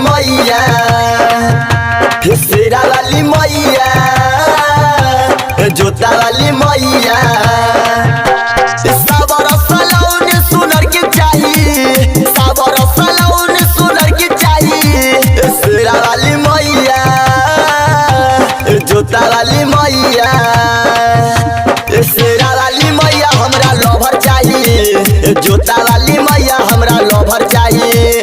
मैया, शेरा वाली मैया, जोता वाली मैया, साबर सलौन सुनर के चाहिए, साबर सलौन सुनर के चाहिए। शेरा वाली मैया, जोता वाली मैया, शेरा वाली मैया हमरा लोभर चाहिए, जोता वाली मैया हमरा लोभर चाहिए,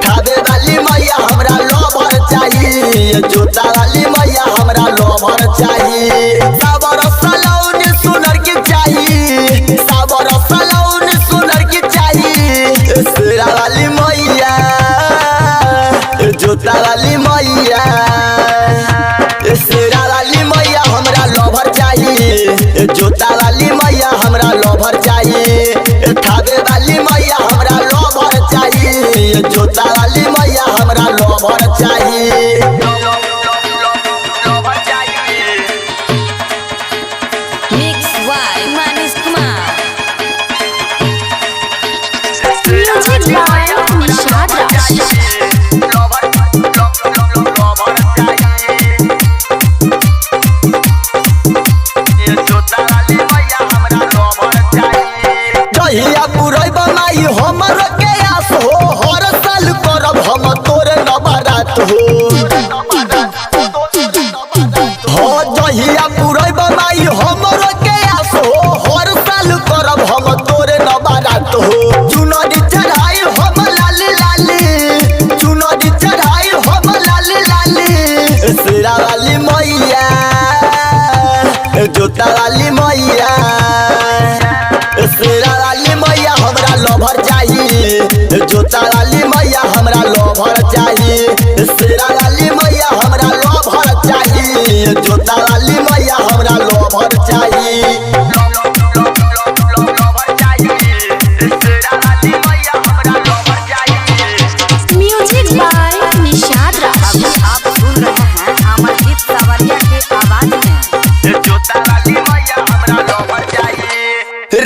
थावे वाली मैया हमरा लोभर चाहिए, जोता वाली मैया हमरा लोभर चाहिए। साबर सलौन सुनर के चाहिए, साबर सलौन सुनर के चाहिए। शेरा वाली मैया, जोता वाली मैया, शेरा वाली मैया हमरा लोभर चाहिए, जोता वाली मैया हमरा लोभर चाहिए, थावे वाली मैया हमरा लोभर चाहिए, जोता वाली मैया हमरा लोभर चाहिए। Mix by Manish Kumar. Music by Nishad Raj. जहिया पुरई बनाई हमर के आस हो, हर साल करब हम तोर नवरात हो। हो जहिया पुरई बनाई हमर के आस हो, हर साल करब हम तोर नवरात हो। चुनरी चढ़ाई हम लाली लाली, चुनरी चढ़ाई हम लाली लाली। शेरा वाली मैया, जोता वाली मैया, शेरा वाली मैया हमरा लोभर चाहिए, जोता वाली मैया हमरा लोभर चाहिए। शेरा वाली मैया हमरा लोभर चाहिए, जोता वाली मैया हमरा लोभर चाहिए। Music by Nishad Raj. आप सुन रहे हैं अमरजीत सावरिया के आवाज में।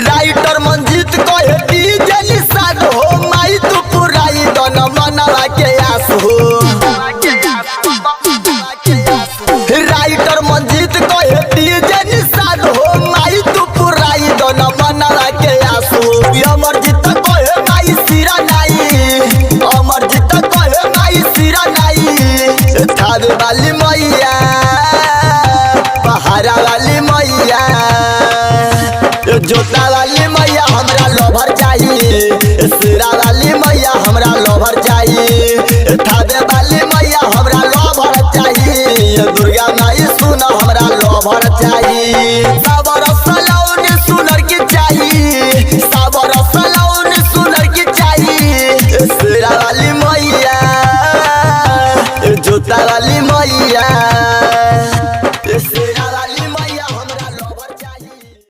राइटर मंजीत कहे डीजे निषाद हो, माई तू पुराई दन मनवा के आस हो। राइटर मंजीत कहे डीजे निषाद हो, माई तू पुराई दन मनवा के आस हो। अमरजीत कहे माई सिरा नाई, अमरजीत कहे माई सिरा नाई। थावे वाली मैया, पहाड़ा वाली मैया, जोता वाली मैया हमरा लोभर चाहिए, शेरा वाली मैया हमरा लोभर चाहिए, थावे वाली मैया हमरा लोभर चाहिए, दुर्गा माई सुन हमरा लोभर चाहिए।